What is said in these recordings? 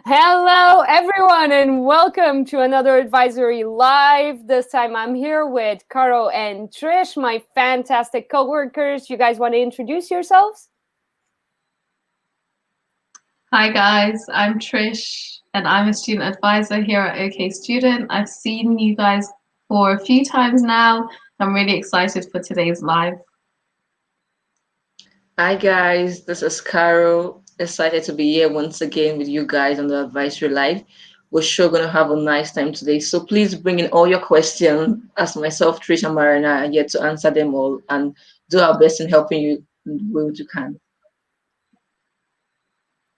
Hello, everyone, and welcome to another Advisory Live. This time I'm here with Karo and Trish, my fantastic co-workers. You guys want to introduce yourselves? Hi guys, I'm Trish and I'm a student advisor here at OK Student. I've seen you guys for a few times now. I'm really excited for today's live. Hi guys, this is Karo. Excited to be here once again with you guys on the Advisory Live. We're sure gonna have a nice time today. So please bring in all your questions as myself, Trish and Mariana are here to answer them all and do our best in helping you in the way you can.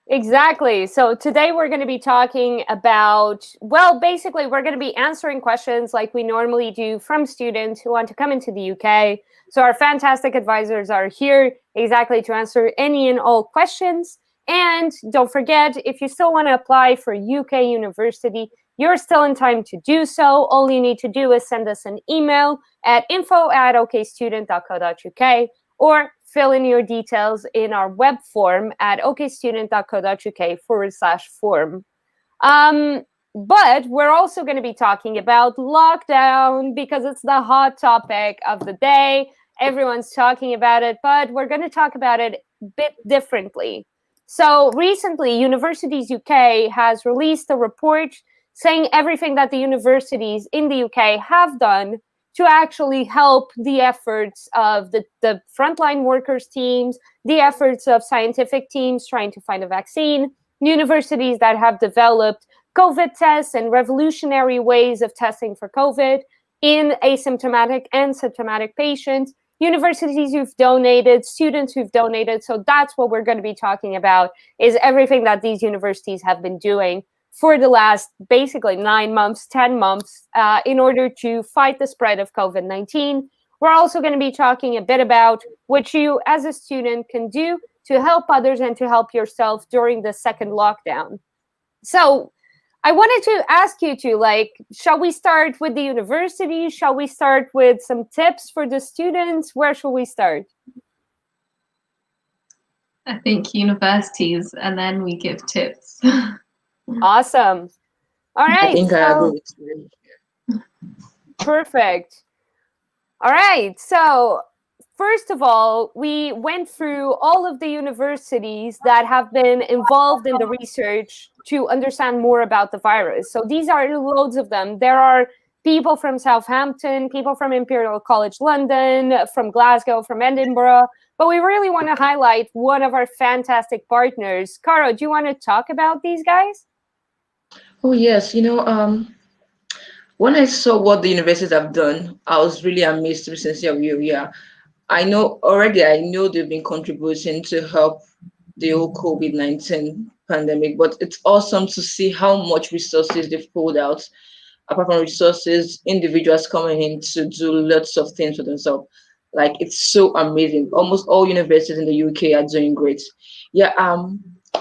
Exactly. So today we're going to be talking about, well, basically we're going to be answering questions like we normally do from students who want to come into the UK. So our fantastic advisors are here exactly to answer any and all questions. And don't forget, if you still want to apply for UK university, you're still in time to do so. All you need to do is send us an email at info@okstudent.co.uk or fill in your details in our web form at okstudent.co.uk/form. But we're also going to be talking about lockdown because it's the hot topic of the day. Everyone's talking about it, but we're going to talk about it a bit differently. So recently, Universities UK has released a report saying everything that the universities in the UK have done to actually help the efforts of the frontline workers teams, the efforts of scientific teams trying to find a vaccine, universities that have developed COVID tests and revolutionary ways of testing for COVID in asymptomatic and symptomatic patients, universities who've donated, students who've donated. So that's what we're going to be talking about, is everything that these universities have been doing for the last basically 9 months, 10 months, in order to fight the spread of COVID-19. We're also going to be talking a bit about what you as a student can do to help others and to help yourself during the second lockdown. So I wanted to ask you two, shall we start with the university? Shall we start with some tips for the students? Where shall we start? I think universities and then we give tips. Awesome. All I right. think I agree with you. Perfect. All right. So first of all, we went through all of the universities that have been involved in the research to understand more about the virus. So these are loads of them. There are people from Southampton, people from Imperial College London, from Glasgow, from Edinburgh. But we really want to highlight one of our fantastic partners. Karo, do you want to talk about these guys? Oh yes, when I saw what the universities have done, I was really amazed to be sincere with you. Yeah. I know they've been contributing to help the whole COVID-19 pandemic, but it's awesome to see how much resources they've pulled out. Apart from resources, individuals coming in to do lots of things for themselves. Like it's so amazing. Almost all universities in the UK are doing great. Yeah,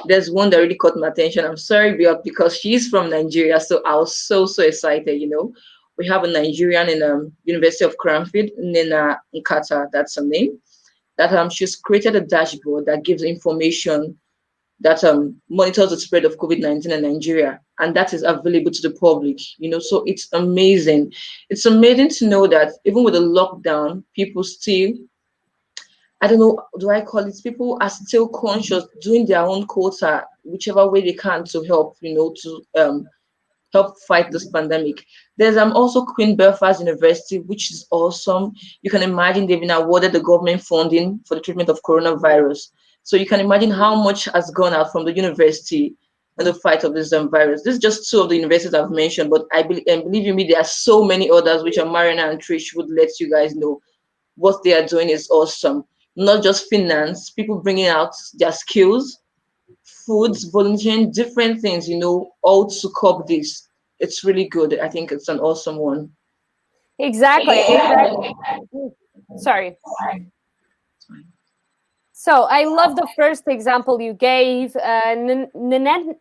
there's one that really caught my attention. I'm sorry, because she's from Nigeria, so I was so excited. We have a Nigerian in University of Cranfield, Nina Nkata, that's her name. That she's created a dashboard that gives information that monitors the spread of COVID-19 in Nigeria, and that is available to the public. So it's amazing. It's amazing to know that even with the lockdown, people still, I don't know, do I call it, people are still conscious, doing their own quota, whichever way they can to help, to help fight this pandemic. There's also Queen Belfast University, which is awesome. You can imagine they've been awarded the government funding for the treatment of coronavirus. So you can imagine how much has gone out from the university in the fight of this virus. This is just two of the universities I've mentioned, but I believe, and believe you me, there are so many others which are Marina and Trish would let you guys know. What they are doing is awesome. Not just finance, people bringing out their skills, foods, volunteering, different things, all to cope this. It's really good. I think it's an awesome one. Exactly. Sorry. So I love the first example you gave. Nenena,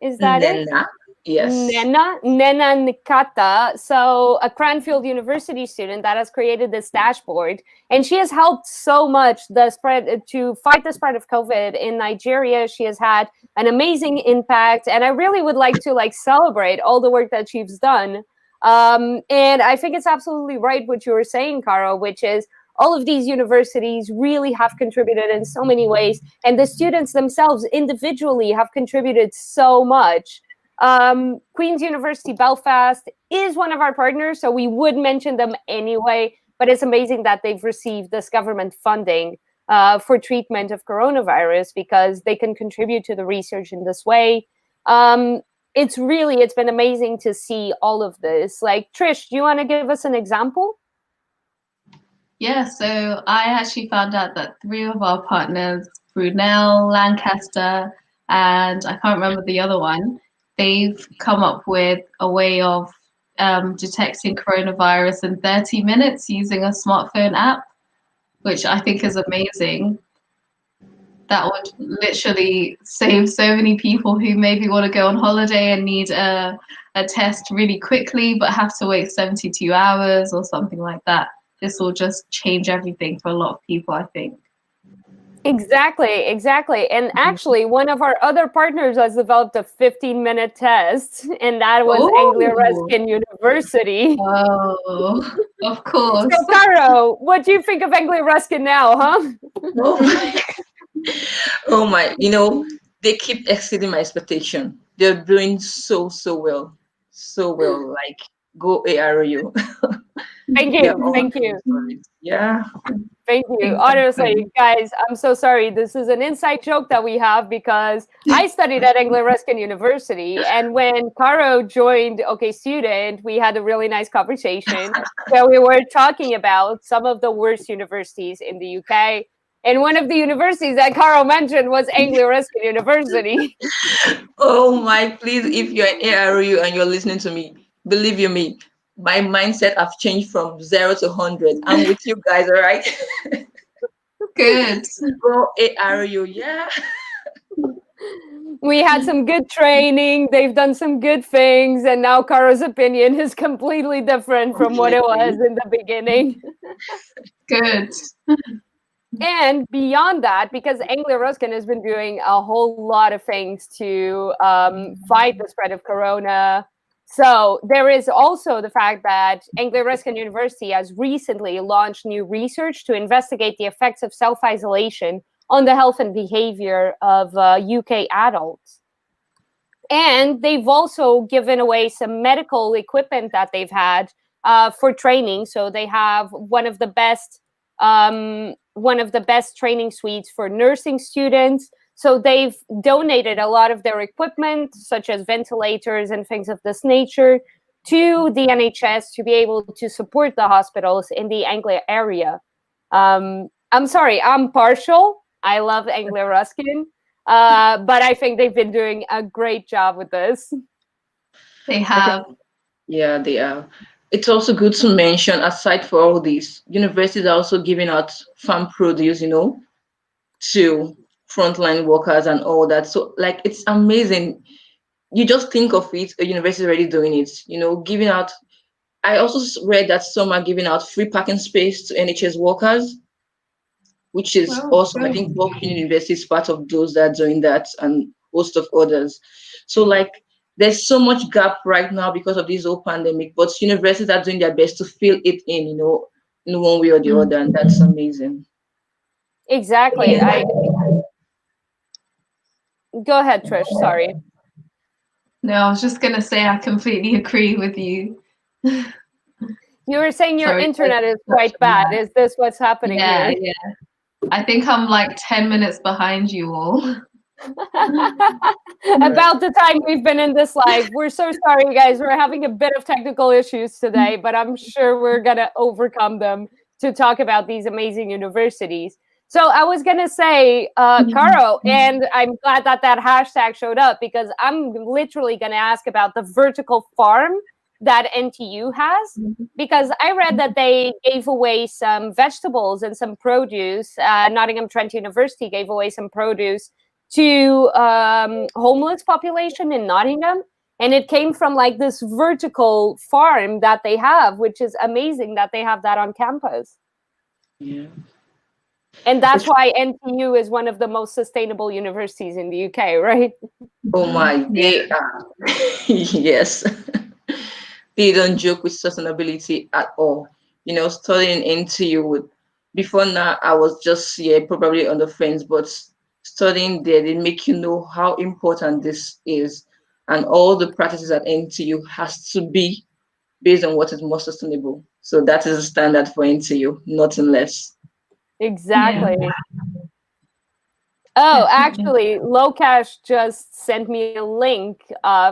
is that it? Nena. Yes. Nena Nikata, so a Cranfield University student that has created this dashboard, and she has helped so much the spread to fight the spread of COVID in Nigeria. She has had an amazing impact, and I really would like to celebrate all the work that she's done. And I think it's absolutely right what you were saying, Karo, which is all of these universities really have contributed in so many ways, and the students themselves individually have contributed so much. Queen's University Belfast is one of our partners, so we would mention them anyway, but it's amazing that they've received this government funding for treatment of coronavirus because they can contribute to the research in this way. It's been amazing to see all of this. Trish, do you want to give us an example? Yeah, so I actually found out that 3 of our partners, Brunel, Lancaster, and I can't remember the other one, they've come up with a way of detecting coronavirus in 30 minutes using a smartphone app, which I think is amazing. That would literally save so many people who maybe want to go on holiday and need a test really quickly, but have to wait 72 hours or something like that. This will just change everything for a lot of people, I think. Exactly. And actually, one of our other partners has developed a 15-minute test, and that was Anglia Ruskin University. Oh, of course. So, Karo, what do you think of Anglia Ruskin now, huh? Oh my, they keep exceeding my expectation. They're doing so well. So well. Go ARU. Thank you. Yeah. Thank you. Honestly, guys, I'm so sorry. This is an inside joke that we have because I studied at Anglia Ruskin University, and when Karo joined OK Student, we had a really nice conversation where we were talking about some of the worst universities in the UK. And one of the universities that Karo mentioned was Anglia Ruskin University. Oh my, please, if you're in ARU and you're listening to me, believe you me, my mindset have changed from 0 to 100. I'm with you guys, all right? Good. Go ARU, yeah. We had some good training. They've done some good things. And now Karo's opinion is completely different from what it was in the beginning. Good. And beyond that, because Anglia Ruskin has been doing a whole lot of things to fight the spread of corona. So there is also the fact that Anglia Ruskin University has recently launched new research to investigate the effects of self-isolation on the health and behavior of UK adults. And they've also given away some medical equipment that they've had for training. So they have one of the best training suites for nursing students. So they've donated a lot of their equipment, such as ventilators and things of this nature, to the NHS to be able to support the hospitals in the Anglia area. I'm sorry, I'm partial. I love Anglia Ruskin, but I think they've been doing a great job with this. They have. Yeah, they are. It's also good to mention, aside for all these, universities are also giving out farm produce, to frontline workers and all that. So it's amazing. You just think of it, a university already doing it, giving out. I also read that some are giving out free parking space to NHS workers, which is awesome. I think Wellbeing University is part of those that are doing that, and host of others. So there's so much gap right now because of this whole pandemic, but universities are doing their best to fill it in, in one way or the other, and that's amazing. Exactly. Go ahead, Trish. Sorry. No, I was just going to say I completely agree with you. You were saying your internet is quite bad. Is this what's happening here? Yeah. I think I'm 10 minutes behind you all. About the time we've been in this live. We're so sorry, guys. We're having a bit of technical issues today, but I'm sure we're going to overcome them to talk about these amazing universities. So I was going to say, Karo, and I'm glad that hashtag showed up because I'm literally going to ask about the vertical farm that NTU has, because I read that they gave away some vegetables and some produce. Nottingham Trent University gave away some produce to homeless population in Nottingham. And it came from like this vertical farm that they have, which is amazing that they have that on campus. Yeah. And that's It's, why NTU is one of the most sustainable universities in the UK, right? oh my, Yeah. they are. Yes. They don't joke with sustainability at all. Studying NTU would before now I was just here probably on the fence, but studying there they make you know how important this is, and all the practices at NTU has to be based on what is more sustainable. So that is a standard for NTU, nothing less. Yeah. Exactly. Oh, Definitely. actually, Lokesh just sent me a link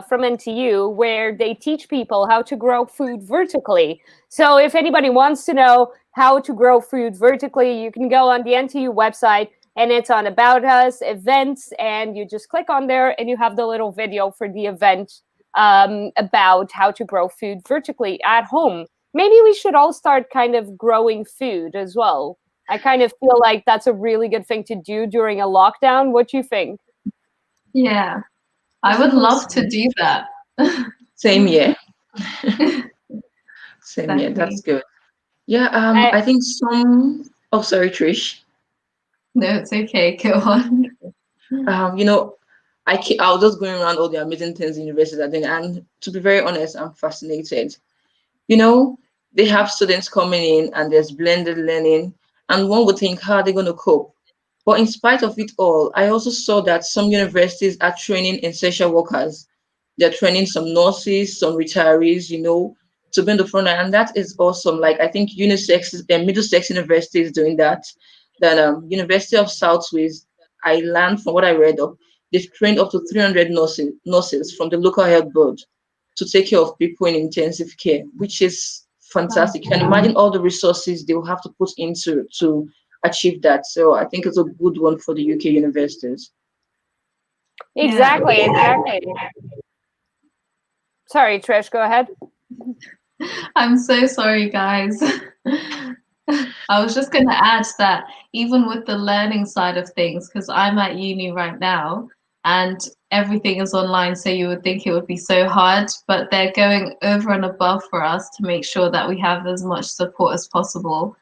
from NTU where they teach people how to grow food vertically. So, if anybody wants to know how to grow food vertically, you can go on the NTU website and it's on About Us, events, and you just click on there and you have the little video for the event about how to grow food vertically at home. Maybe we should all start kind of growing food as well. I kind of feel like that's a really good thing to do during a lockdown. What do you think? Yeah. I would love to do that. Same here. Same here. That's Exactly. good. Yeah, I, I think some. Oh, sorry, Trish. No, it's okay. Go on. You know, I was just going around all the amazing things universities are doing, and to be very honest, I'm fascinated. You know, they have students coming in, and there's blended learning, and one would think, how are they going to cope? But in spite of it all, I also saw that some universities are training essential workers. They're training some nurses, some retirees, to be in the front line. And that is awesome. Like, I think unisex, Middlesex University is doing that. Then University of Southwest, I learned from what I read up, they've trained up to 300 nurses from the local health board to take care of people in intensive care, which is Wow. fantastic. You can imagine all the resources they will have to put into to achieve that. So I think it's a good one for the UK universities. Yeah. exactly, exactly. Sorry, Trish, go ahead. I'm so sorry, guys. I was just going to add that even with the learning side of things, because I'm at uni right now and everything is online, so you would think it would be so hard, but they're going over and above for us to make sure that we have as much support as possible.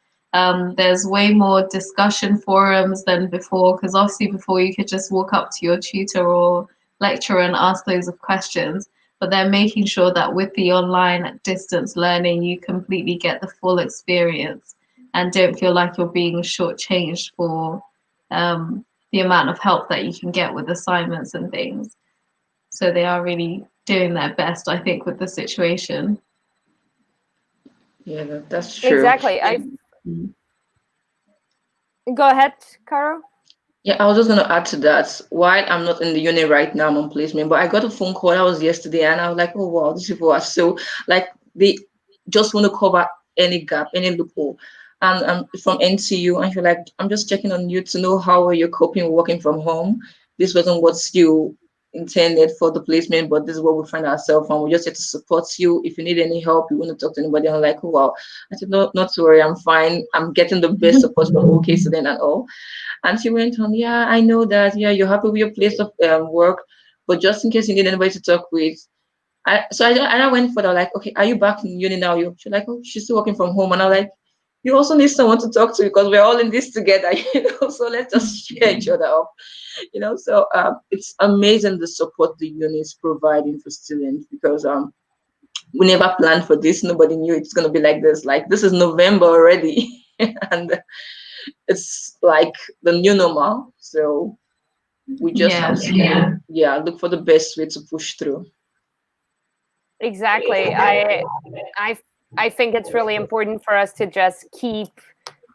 There's way more discussion forums than before, because obviously before you could just walk up to your tutor or lecturer and ask loads of questions, but they're making sure that with the online distance learning, you completely get the full experience and don't feel like you're being shortchanged for the amount of help that you can get with assignments and things. So they are really doing their best, I think, with the situation. Yeah, that's true. Exactly. I Go ahead, Karo. Yeah, I was just gonna add to that. While I'm not in the uni right now, I'm on placement, but I got a phone call that was yesterday, and I was like, oh wow, these people are so like they just want to cover any gap, any loophole. And I'm from NCU, and you're like, I'm just checking on you to know how you're coping working from home. This wasn't what you intended for the placement, but this is what we find ourselves and we just have to support you. If you need any help, you want to talk to anybody, I'm like, oh wow. I said, no, not to worry, I'm fine. I'm getting the best support from OK Student and all. And she went on, yeah, I know that. Yeah, you're happy with your place of work, but just in case you need anybody to talk with. I went further, like, okay, are you back in uni now? She's like, oh, she's still working from home. And I'm like, you also need someone to talk to because we're all in this together, so let's just cheer each other up, So it's amazing the support the uni is providing for students because we never planned for this. Nobody knew it's going to be like this. Like, this is November already. And it's like the new normal. So we just have Yeah. to, yeah, look for the best way to push through. Exactly. I I think it's really important for us to just keep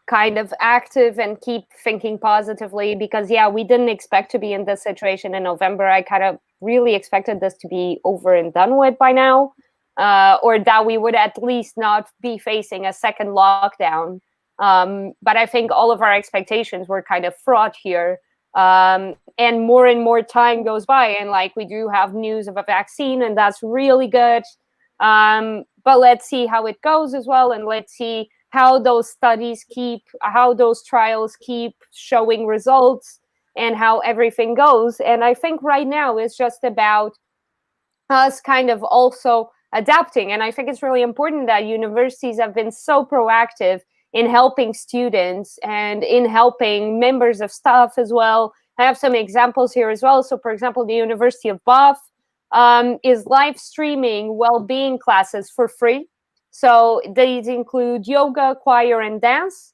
kind of active and keep thinking positively because yeah, we didn't expect to be in this situation in November. I kind of really expected this to be over and done with by now. Or that we would at least not be facing a second lockdown. But I think all of our expectations were kind of fraught here. And more time goes by, and like we do have news of a vaccine, and that's really good. But let's see how it goes as well, and let's see how how those trials keep showing results, and how everything goes. And I think right now it's just about us kind of also adapting. And I think it's really important that universities have been so proactive in helping students and in helping members of staff as well. I have some examples here as well. So, for example, the University of Bath is live streaming well-being classes for free. So these include yoga, choir, and dance.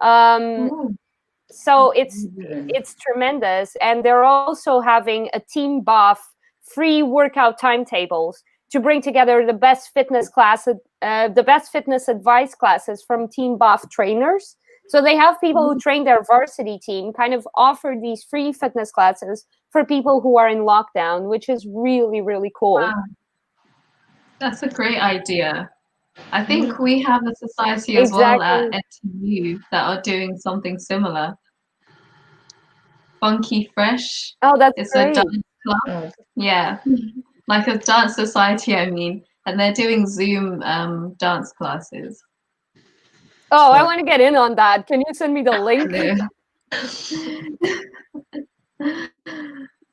So it's tremendous. And they're also having a Team Bath free workout timetables to bring together the best fitness classes, the best fitness advice classes from Team Bath trainers. So they have people who train their varsity team kind of offer these free fitness classes for people who are in lockdown, which is really, really cool. Wow. That's a great idea. I think we have a society as well at NTU that are doing something similar. Funky Fresh. Oh, that's It's great. a dance club. Yeah, like a dance society, I mean. And they're doing Zoom dance classes. Oh, I want to get in on that. Can you send me the link?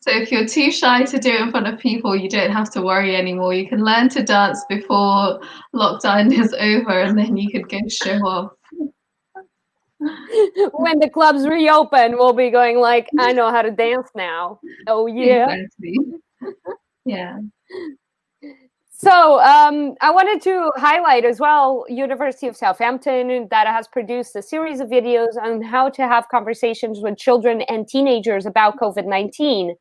So if you're too shy to do it in front of people, you don't have to worry anymore. You can learn to dance before lockdown is over, and then you could go show off. When the clubs reopen, we'll be going like, I know how to dance now. Oh, yeah. Exactly. Yeah. So I wanted to highlight as well University of Southampton that has produced a series of videos on how to have conversations with children and teenagers about COVID-19.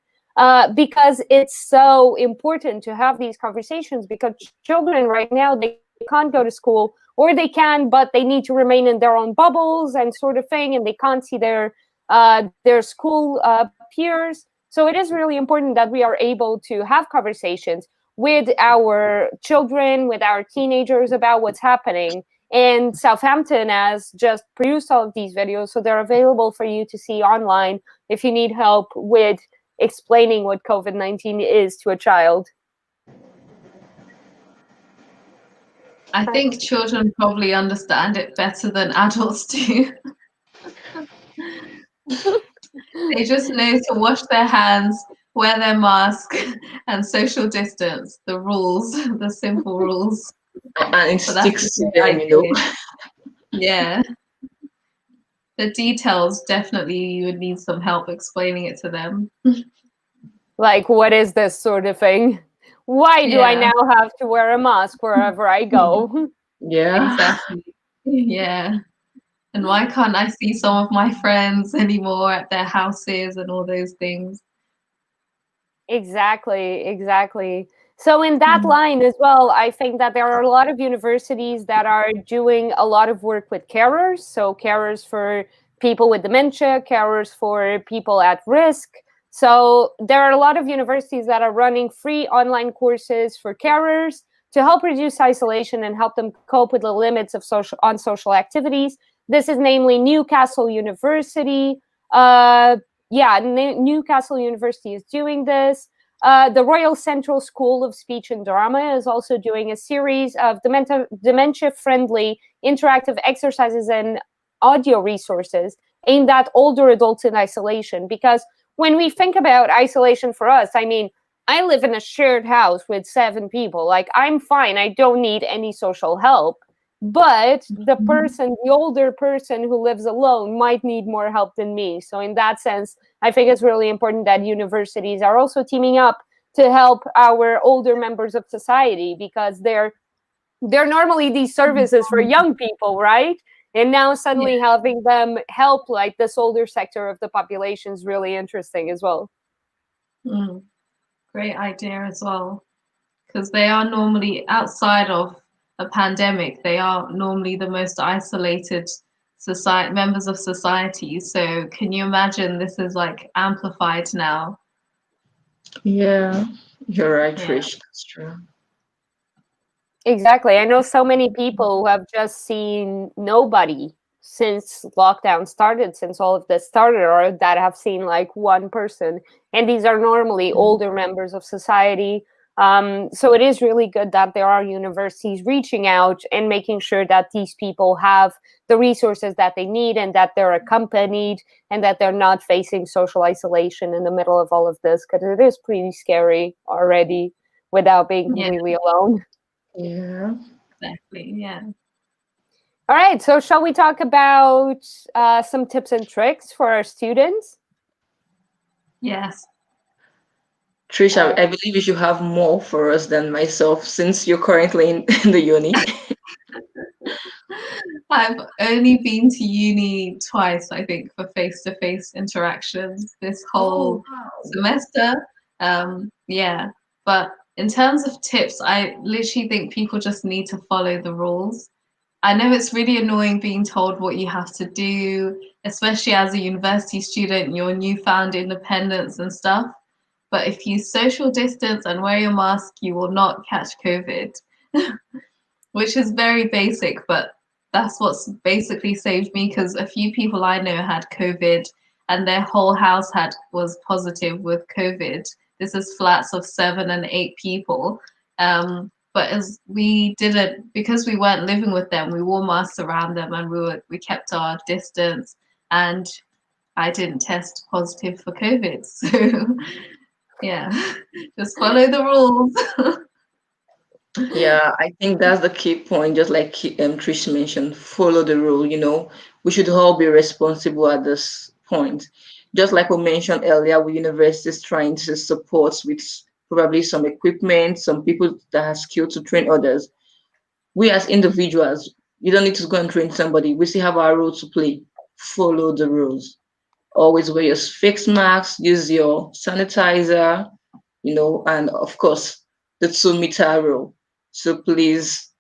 Because it's so important to have these conversations, because children right now, they can't go to school, or they can, but they need to remain in their own bubbles and sort of thing, and they can't see their school peers. So it is really important that we are able to have conversations with our children, with our teenagers about what's happening. And Southampton has just produced all of these videos, so they're available for you to see online if you need help with explaining what COVID-19 is to a child. I think children probably understand it better than adults do. They just know to wash their hands, wear their mask, and social distance. The rules, the simple rules. And it sticks to them, you know. Yeah. The details, definitely you would need some help explaining it to them. Like, what is this sort of thing? Why do I now have to wear a mask wherever I go? Yeah. Exactly. Yeah. And why can't I see some of my friends anymore at their houses and all those things? Exactly. So in that line as well, I think that there are a lot of universities that are doing a lot of work with carers. So carers for people with dementia, carers for people at risk. So there are a lot of universities that are running free online courses for carers to help reduce isolation and help them cope with the limits of social activities. This is namely Newcastle University. Newcastle University is doing this. The Royal Central School of Speech and Drama is also doing a series of dementia-friendly interactive exercises and audio resources aimed at older adults in isolation. Because when we think about isolation for us, I mean, I live in a shared house with 7 people. Like, I'm fine. I don't need any social help. But the older person who lives alone might need more help than me. So in that sense, I think it's really important that universities are also teaming up to help our older members of society, because they're normally these services for young people, right? And now suddenly having them help like this older sector of the population is really interesting as well. Great idea as well, because they are normally outside of a pandemic, they are normally the most isolated members of society. So can you imagine this is like amplified now? Yeah, you're right, Trish. That's true. Exactly. I know so many people who have just seen nobody since lockdown started, since all of this started, or that have seen like one person. And these are normally older members of society. So it is really good that there are universities reaching out and making sure that these people have the resources that they need, and that they're accompanied, and that they're not facing social isolation in the middle of all of this, because it is pretty scary already. without being Yeah, completely alone. Yeah. exactly. Yeah. All right, so shall we talk about some tips and tricks for our students? Yes. Trisha, I believe you should have more for us than myself since you're currently in the uni. I've only been to uni twice, I think, for face-to-face interactions this Oh, whole wow. semester. Yeah, but in terms of tips, I literally think people just need to follow the rules. I know it's really annoying being told what you have to do, especially as a university student, your newfound independence and stuff. But if you social distance and wear your mask, you will not catch COVID, which is very basic, but that's what's basically saved me because a few people I know had COVID and their whole house had was positive with COVID. This is flats of 7 and 8 people. But as we didn't, because we weren't living with them, we wore masks around them and we kept our distance, and I didn't test positive for COVID. So yeah, just follow the rules. Yeah, I think that's the key point. Just like Trish mentioned, follow the rule. We should all be responsible at this point. Just like we mentioned earlier, with universities trying to support with probably some equipment, some people that have skill to train others. We as individuals, you don't need to go and train somebody. We still have our role to play. Follow the rules. Always wear your face masks, use your sanitizer, and of course the 2 meter rule. So please,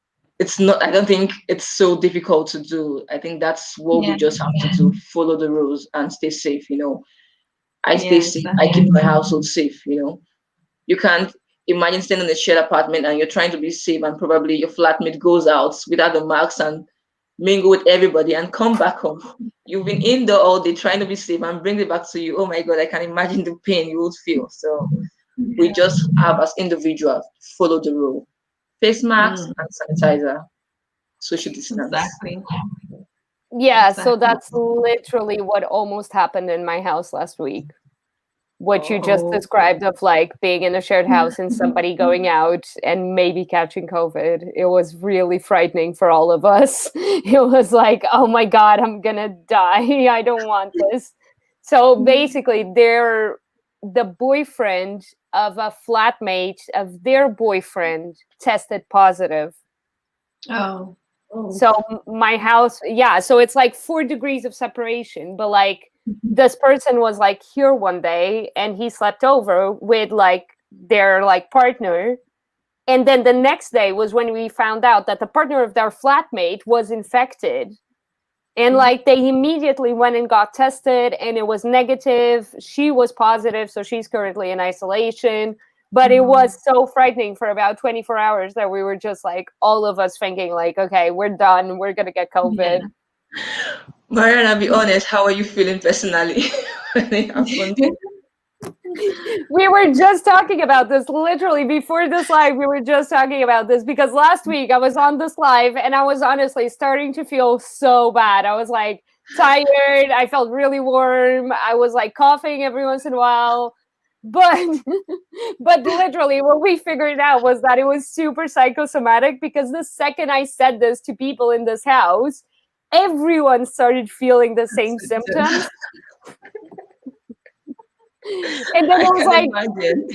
I don't think it's so difficult to do. I think that's what we Yeah, just have to do. Follow the rules and stay safe. I stay yeah, safe. I keep exactly. my household safe. You can't imagine staying in a shared apartment and you're trying to be safe and probably your flatmate goes out without the masks and mingle with everybody and come back home. You've been indoor all day trying to be safe and bring it back to you. Oh my God, I can imagine the pain you would feel. So we Yeah. just have as individuals follow the rule. Face masks Mm, and sanitizer, social distance. exactly. Yeah, so Exactly. that's literally what almost happened in my house last week. What you just Oh, described of like being in a shared house and somebody going out and maybe catching COVID. It was really frightening for all of us. It was like, oh my God, I'm gonna die. I don't want this. So basically, the boyfriend of a flatmate of their boyfriend tested positive. Oh, oh, So my house, yeah, so it's like 4 degrees of separation, but like this person was like here one day and he slept over with like their like partner. And then the next day was when we found out that the partner of their flatmate was infected. And like they immediately went and got tested and it was negative. She was positive, so she's currently in isolation. But it was so frightening for about 24 hours that we were just like all of us thinking like, okay, we're done. We're gonna get yeah. COVID. Mariana, be honest, how are you feeling personally when it happened? We were just talking about this literally before this live. We were just talking about this because last week I was on this live and I was honestly starting to feel so bad. I was like tired. I felt really warm. I was like coughing every once in a while. But but literally what we figured out was that it was super psychosomatic because the second I said this to people in this house, everyone started feeling the same symptoms. And then I it was can like, imagine.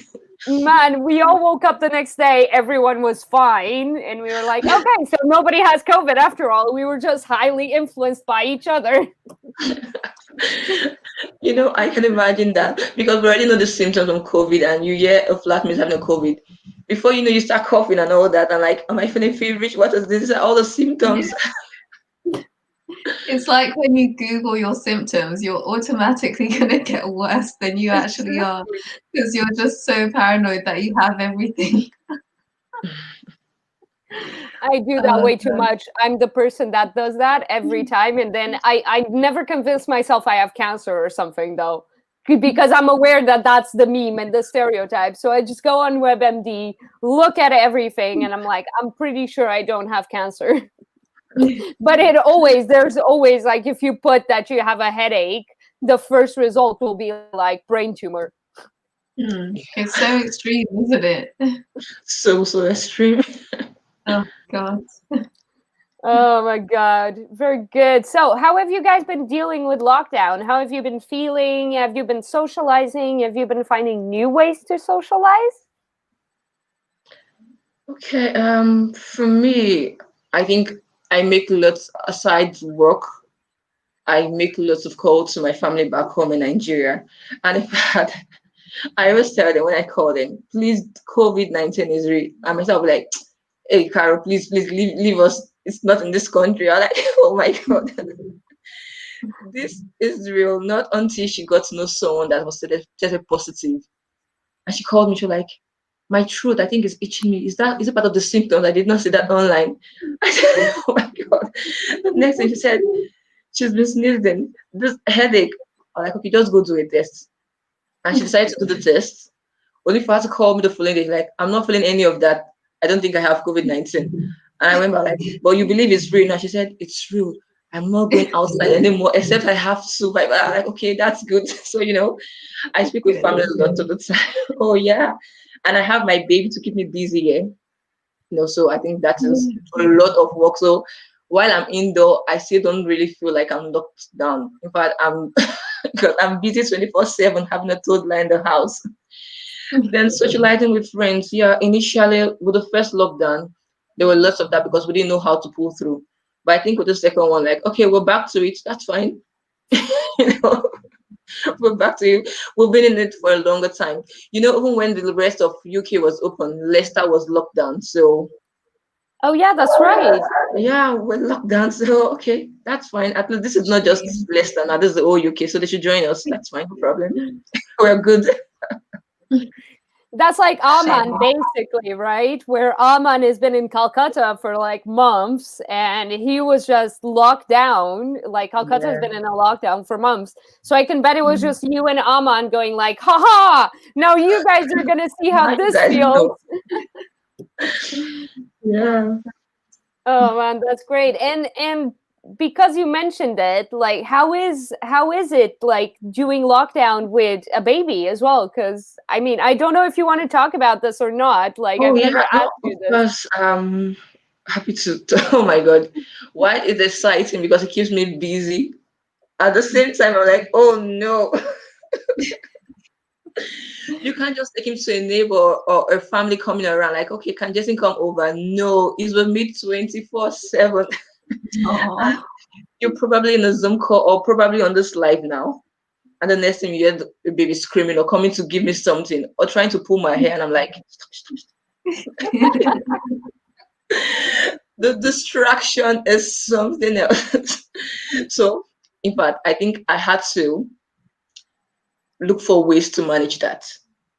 man, we all woke up the next day, everyone was fine, and we were like, okay, so nobody has COVID after all. We were just highly influenced by each other. I can imagine that because we already know the symptoms of COVID and you hear a flatmate having a COVID. Before you know, you start coughing and all that, and like, am I feeling feverish? What is this? These are all the Yeah. symptoms. It's like when you Google your symptoms, you're automatically going to get worse than you actually are Exactly. because you're just so paranoid that you have everything. I do that Oh, way too God. much. I'm the person that does that every time. And then I never convince myself I have cancer or something, though, because I'm aware that that's the meme and the stereotype. So I just go on WebMD, look at everything, and I'm like, I'm pretty sure I don't have cancer. But there's always like, if you put that you have a headache, the first result will be like brain tumor. It's so extreme, isn't it? So extreme. Oh God. Oh my God. Very good. So, how have you guys been dealing with lockdown? How have you been feeling? Have you been socializing? Have you been finding new ways to socialize? Okay, for me, I think I make lots aside work. I make lots of calls to my family back home in Nigeria. And in fact, I always tell them when I call them, please, COVID-19 is real. I myself be like, hey, Karo, please leave us. It's not in this country. I'm like, oh my God, this is real. Not until she got to know someone that was tested positive. And she called me, she was like, my throat, I think, is itching me. Is it part of the symptoms? I did not see that online. I said, oh my God. The next thing she said, she's been sneezing, this headache. I'm like, okay, just go do a test. And she decided to do the test. Only for her to call me the following day, like, I'm not feeling any of that. I don't think I have COVID-19. And I went back like, but you believe it's real? And she said, it's real. I'm not going outside anymore, except I have to. But I'm like, okay, that's good. So, I speak with family a lot of the time. Oh, yeah. And I have my baby to keep me busy, yeah. So I think that is a lot of work. So while I'm indoor, I still don't really feel like I'm locked down. In fact, I'm because I'm busy 24/7 having a toddler in the house. Then socializing with friends. Yeah, initially with the first lockdown, there were lots of that because we didn't know how to pull through. But I think with the second one, like, okay, we're back to it. That's fine. you know, we're back to it. We've been in it for a longer time. Even when the rest of UK was open, Leicester was locked down. So Oh, yeah, that's right. yeah, we're locked down. So okay, that's fine. At least this is not just Leicester now. This is the whole UK. So they should join us. That's fine, no problem. We're good. That's like Aman, Shame. basically, right? Where Aman has been in Calcutta for like months and he was just locked down. Like Calcutta has Yeah. been in a lockdown for months. So I can bet it was just you and Aman going like, haha, now you guys are gonna see how Now you this guys feels. know. Yeah. Oh man, that's great. And because you mentioned it, like how is it like doing lockdown with a baby as well? Because I mean, I don't know if you want to talk about this or not. Like Oh I've yeah, never no, asked of you this. course. Happy to. Oh my God, why is it exciting? Because it keeps me busy. At the same time, I'm like, oh no, you can't just take him to a neighbor or a family coming around. Like, okay, can Jason come over? No, he's with me 24/7. Oh. You're probably in a Zoom call or probably on this live now. And the next thing you hear the baby screaming or coming to give me something or trying to pull my hair. And I'm like, the distraction is something else. So, in fact, I think I had to look for ways to manage that.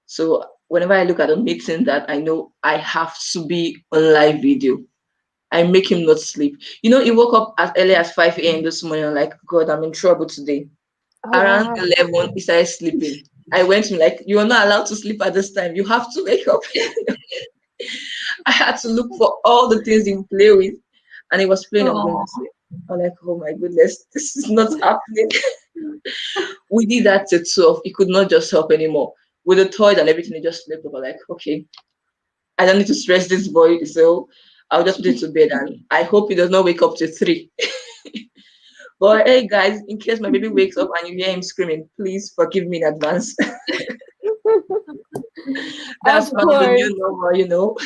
So, whenever I look at a meeting that I know I have to be on live video, I make him not sleep. He woke up as early as 5 a.m. this morning. I'm like, God, I'm in trouble today. Oh Around wow. 11, he started sleeping. I went to him like, you are not allowed to sleep at this time. You have to wake up. I had to look for all the things he would play with, and he was playing. I'm going to Oh. sleep. I'm like, oh my goodness, this is not happening. We did that till 12. He could not just help anymore. With the toys and everything, he just slept over. Like, okay, I don't need to stress this boy, so I'll just put it to bed. And I hope he does not wake up to 3. But hey, guys, in case my baby wakes up and you hear him screaming, please forgive me in advance. That's Of part of the course. new normal.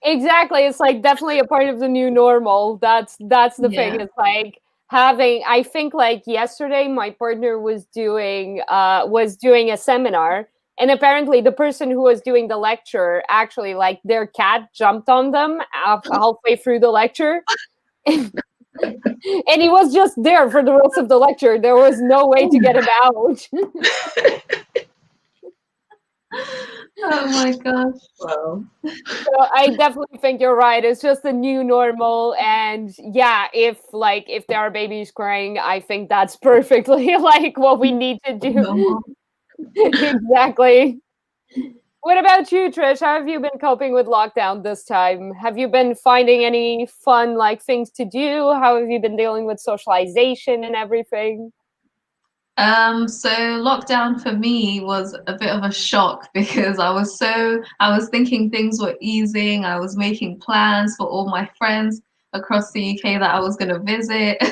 Exactly. It's like definitely a part of the new normal. That's the thing. Yeah. It's like having I think like yesterday my partner was doing a seminar and apparently the person who was doing the lecture actually like their cat jumped on them halfway through the lecture. And he was just there for the rest of the lecture. There was no way to get him out. Oh my gosh. Wow. So I definitely think you're right. It's just a new normal, and yeah, if there are babies crying, I think that's perfectly like what we need to do. No. Exactly. What about you, Trish? How have you been coping with lockdown this time? Have you been finding any fun like things to do? How have you been dealing with socialization and everything? So lockdown for me was a bit of a shock because I was thinking things were easing. I was making plans for all my friends across the UK that I was going to visit.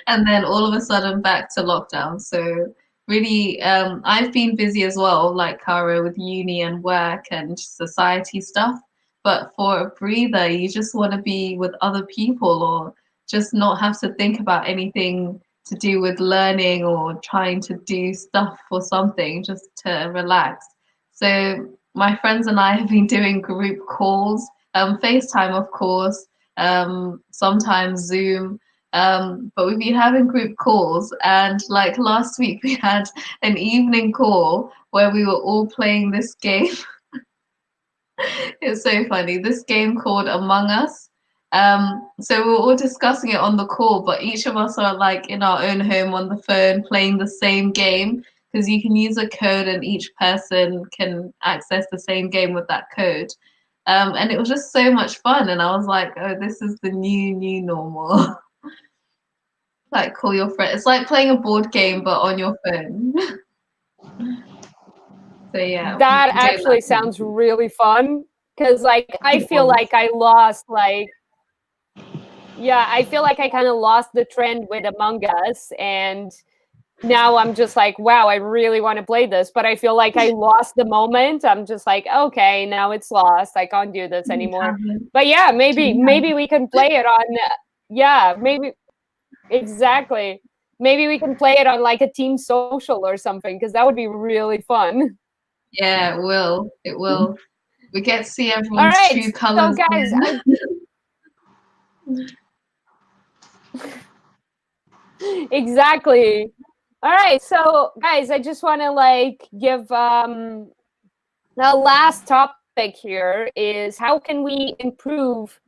And then all of a sudden back to lockdown. So really, I've been busy as well, like Karo, with uni and work and society stuff. But for a breather, you just want to be with other people or just not have to think about anything to do with learning or trying to do stuff for something, just to relax. So my friends and I have been doing group calls, FaceTime, of course, sometimes Zoom. But we've been having group calls, and like last week, we had an evening call where we were all playing this game. It's so funny. This game called Among Us. So we were all discussing it on the call, but each of us are like in our own home on the phone playing the same game because you can use a code and each person can access the same game with that code. And it was just so much fun. And I was like, oh, this is the new normal. Like call your friend. It's like playing a board game but on your phone. So yeah, we've That been doing actually that. sounds really fun because, like, I It feel was. like I lost, like, yeah, I feel like I kind of lost the trend with Among Us, and now I'm just like, wow, I really want to play this, but I feel like I lost the moment. I'm just like, okay, now it's lost. I can't do this We anymore. haven't. But yeah, We maybe we can play it on. Yeah, maybe exactly. Maybe we can play it on like a team social or something because that would be really fun. Yeah, it will. It will. We get to see All everyone's right, true so colors guys, then. exactly. All right, so guys, I just want to like give the last topic here is how can we improve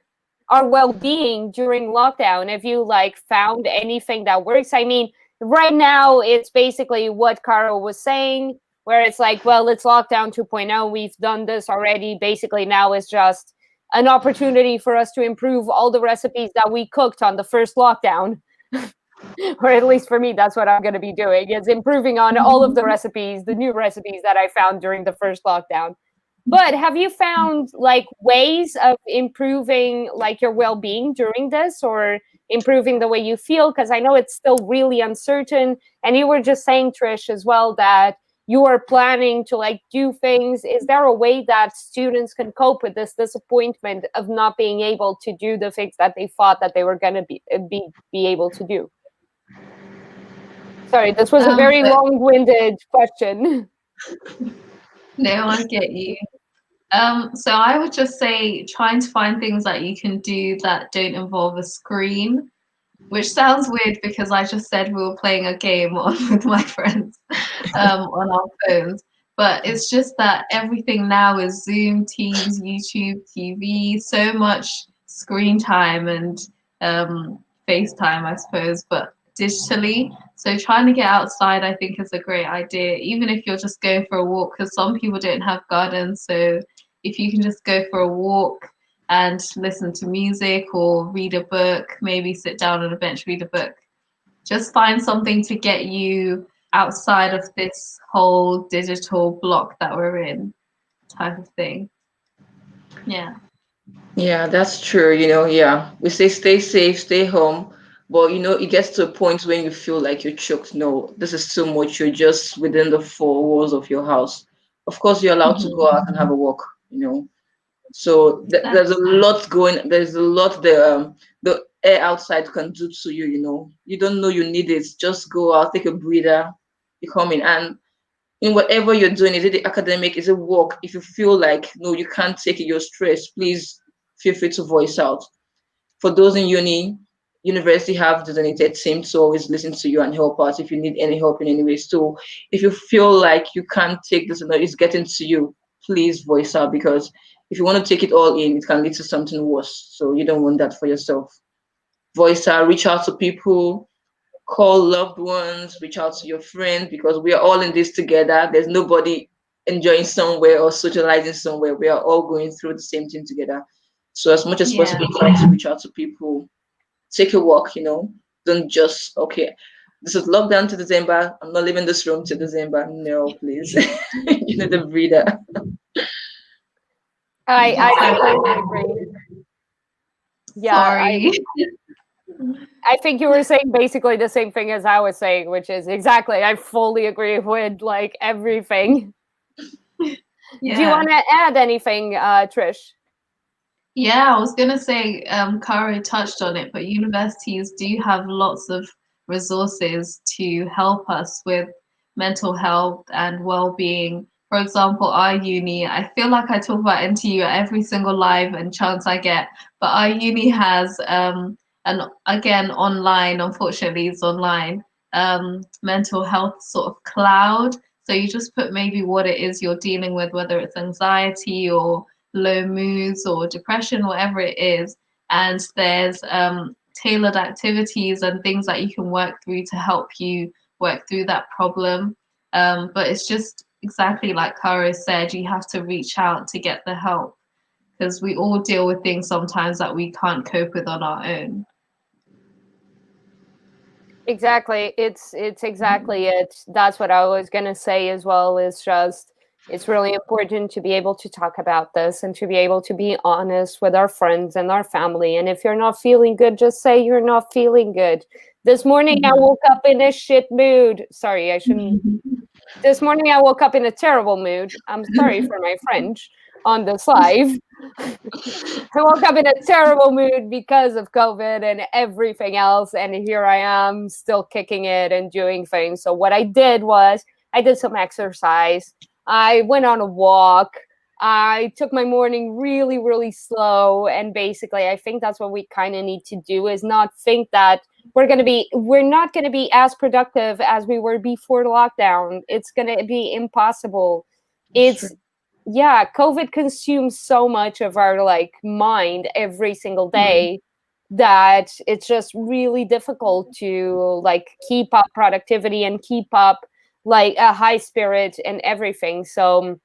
our well-being during lockdown? Have you like found anything that works? I mean, right now it's basically what Karo was saying, where it's like, well, it's lockdown 2.0. We've done this already. Basically, now it's just an opportunity for us to improve all the recipes that we cooked on the first lockdown. Or at least for me, that's what I'm going to be doing, is improving on all of the recipes, the new recipes that I found during the first lockdown. But have you found like ways of improving like your well-being during this, or improving the way you feel? Because I know it's still really uncertain. And you were just saying, Trish, as well, that you are planning to like do things. Is there a way that students can cope with this disappointment of not being able to do the things that they thought that they were going to be able to do? Sorry, this was a very But long-winded question. no, I get you. So I would just say trying to find things that you can do that don't involve a screen, which sounds weird because I just said we were playing a game on with my friends on our phones. But it's just that everything now is Zoom, Teams, YouTube, TV, so much screen time and FaceTime, I suppose, but digitally. So trying to get outside, I think, is a great idea, even if you're just going for a walk, because some people don't have gardens. So if you can just go for a walk and listen to music or read a book, maybe sit down on a bench, read a book. Just find something to get you outside of this whole digital block that we're in, type of thing. Yeah. Yeah, that's true. Yeah, we say stay safe, stay home, but it gets to a point when you feel like you're choked. No, this is too much. You're just within the four walls of your house. Of course, you're allowed to Mhm. go out and have a walk. So there's a Exactly. lot going. There's a lot the air outside can do to you. You don't know you need it. Just go out, take a breather, you come in, and in whatever you're doing, is it the academic, is it work? If you feel like no, you can't take it, you're stressed, please feel free to voice out. For those in university have designated team to always listen to you and help out if you need any help in any way. So if you feel like you can't take this and it's getting to you, please voice out, because if you want to take it all in, it can lead to something worse. So you don't want that for yourself. Voice out, reach out to people, call loved ones, reach out to your friends, because we are all in this together. There's nobody enjoying somewhere or socializing somewhere. We are all going through the same thing together. So as much as Yeah. possible, try to reach out to people. Take a walk. Don't just okay. this is lockdown to December. I'm not leaving this room to December. No, please. You need a breather. I totally agree. Yeah, Sorry. I think you were saying basically the same thing as I was saying, which is exactly, I fully agree with like everything. Do you want to add anything, Trish? Yeah, I was gonna say, Karo touched on it, but universities do have lots of resources to help us with mental health and well-being. For example, our uni, I feel like I talk about NTU at every single live and chance I get, but our uni has and again online, unfortunately it's online, mental health sort of cloud. So you just put maybe what it is you're dealing with, whether it's anxiety or low moods or depression, whatever it is. And there's tailored activities and things that you can work through to help you work through that problem. But it's just exactly like Karo said, you have to reach out to get the help because we all deal with things sometimes that we can't cope with on our own. Exactly. It's exactly it. That's what I was gonna say as well, is just it's really important to be able to talk about this and to be able to be honest with our friends and our family. And if you're not feeling good, just say you're not feeling good. This morning I woke up in a shit mood. Sorry, I shouldn't. This morning I woke up in a terrible mood. I'm sorry for my French on this live. I woke up in a terrible mood because of COVID and everything else. And here I am still kicking it and doing things. So what I did was I did some exercise. I went on a walk. I took my morning really, really slow. And basically, I think that's what we kind of need to do, is not think that we're not going to be as productive as we were before lockdown. It's going to be impossible. It's Yeah, COVID consumes so much of our like mind every single day that it's just really difficult to like keep up productivity and keep up like a high spirit and everything. So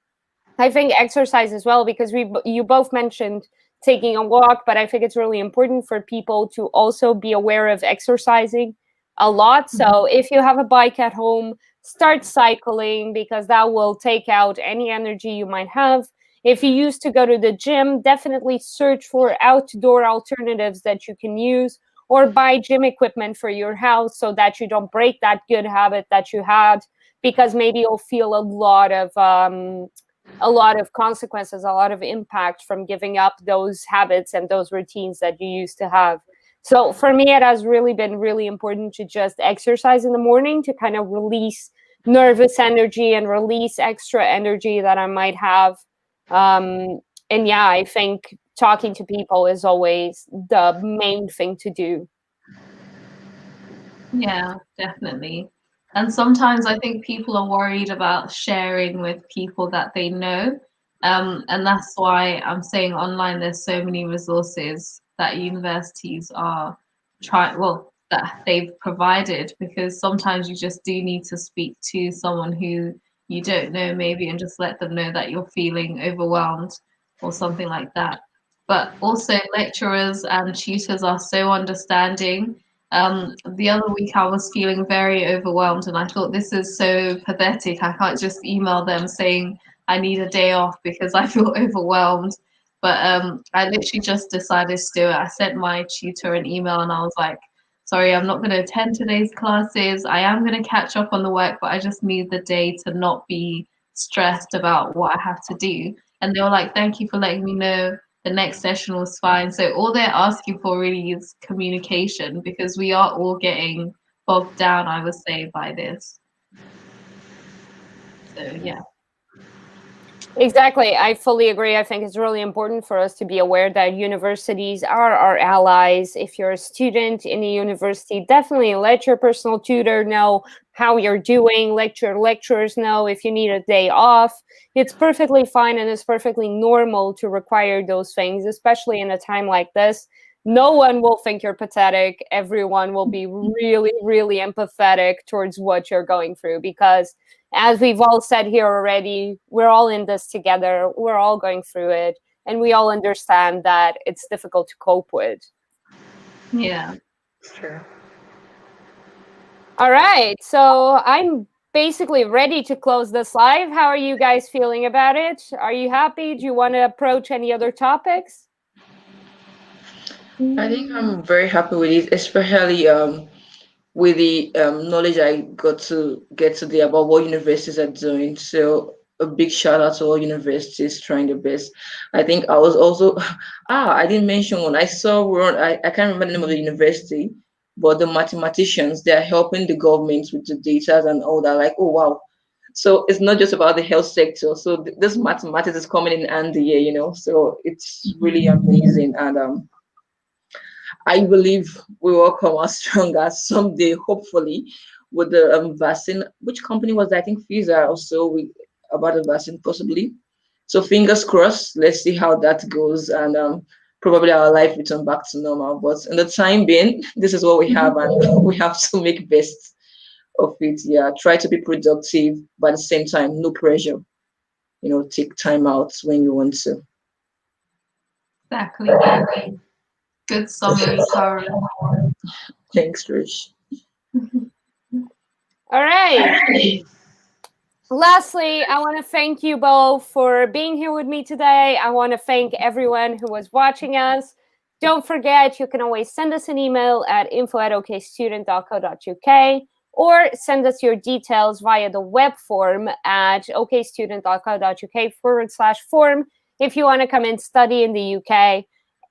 I think exercise as well, because you both mentioned taking a walk, but I think it's really important for people to also be aware of exercising a lot. So if you have a bike at home, start cycling, because that will take out any energy you might have. If you used to go to the gym, definitely search for outdoor alternatives that you can use, or buy gym equipment for your house so that you don't break that good habit that you had, because maybe you'll feel a lot of consequences, a lot of impact from giving up those habits and those routines that you used to have. So for me, it has really been really important to just exercise in the morning to kind of release nervous energy and release extra energy that I might have. And yeah, I think talking to people is always the main thing to do. Yeah, definitely. And sometimes I think people are worried about sharing with people that they know. And that's why I'm saying online there's so many resources that universities are that they've provided, because sometimes you just do need to speak to someone who you don't know maybe and just let them know that you're feeling overwhelmed or something like that. But also lecturers and tutors are so understanding. The other week I was feeling very overwhelmed and I thought, this is so pathetic. I can't just email them saying I need a day off because I feel overwhelmed. But I literally just decided to do it. I sent my tutor an email and I was like, sorry, I'm not going to attend today's classes. I am going to catch up on the work, but I just need the day to not be stressed about what I have to do. And they were like, thank you for letting me know. The next session was fine. So all they're asking for really is communication, because we are all getting bogged down, I would say, by this. So yeah. Exactly. I fully agree. I think it's really important for us to be aware that universities are our allies. If you're a student in a university, definitely let your personal tutor know how you're doing. Let your lecturers know if you need a day off. It's perfectly fine and it's perfectly normal to require those things, especially in a time like this. No one will think you're pathetic. Everyone will be really, really empathetic towards what you're going through, because as we've all said here already, we're all in this together. We're all going through it. And we all understand that it's difficult to cope with. Yeah. Sure. All right. So I'm basically ready to close this live. How are you guys feeling about it? Are you happy? Do you want to approach any other topics? I think I'm very happy with it, especially with the knowledge I got to get today about what universities are doing. So a big shout out to all universities trying their best. I think I was also I didn't mention one. I saw we're on I can't remember the name of the university, but the mathematicians, they are helping the government with the data and all that. Like, oh wow. So it's not just about the health sector. So this mathematics is coming in handy here, you know. So it's really amazing. And I believe we will come out stronger someday, hopefully, with the vaccine. Which company was that? I think Pfizer also about the vaccine, possibly. So fingers crossed. Let's see how that goes, and probably our life return back to normal. But in the time being, this is what we have, and we have to make best of it. Yeah, try to be productive, but at the same time, no pressure. You know, take time out when you want to. Exactly. Good summary, Karo. Thanks, Trish. All right. Lastly, I want to thank you both for being here with me today. I want to thank everyone who was watching us. Don't forget, you can always send us an email at info@okstudent.co.uk or send us your details via the web form at okstudent.co.uk/form if you want to come and study in the UK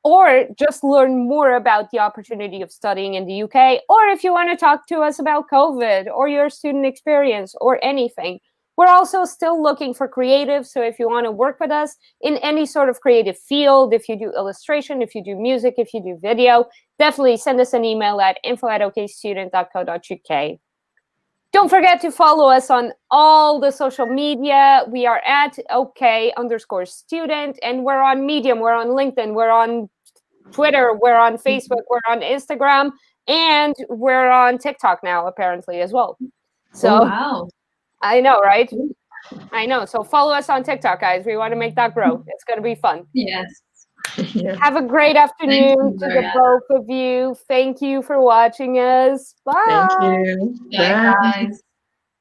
or just learn more about the opportunity of studying in the UK, or if you want to talk to us about COVID or your student experience or anything. We're also still looking for creatives. So if you want to work with us in any sort of creative field, if you do illustration, if you do music, if you do video, definitely send us an email at info@okstudent.co.uk. Don't forget to follow us on all the social media. We are at OK_student, and we're on Medium, we're on LinkedIn, we're on Twitter, we're on Facebook, we're on Instagram, and we're on TikTok now, apparently, as well. So Wow. I know, right? I know. So follow us on TikTok, guys. We want to make that grow. It's going to be fun. Yes. Yeah. Have a great Thank afternoon you, to the Mariana. both of you. Thank you for watching us. Bye. Thank you. Bye, Bye. guys.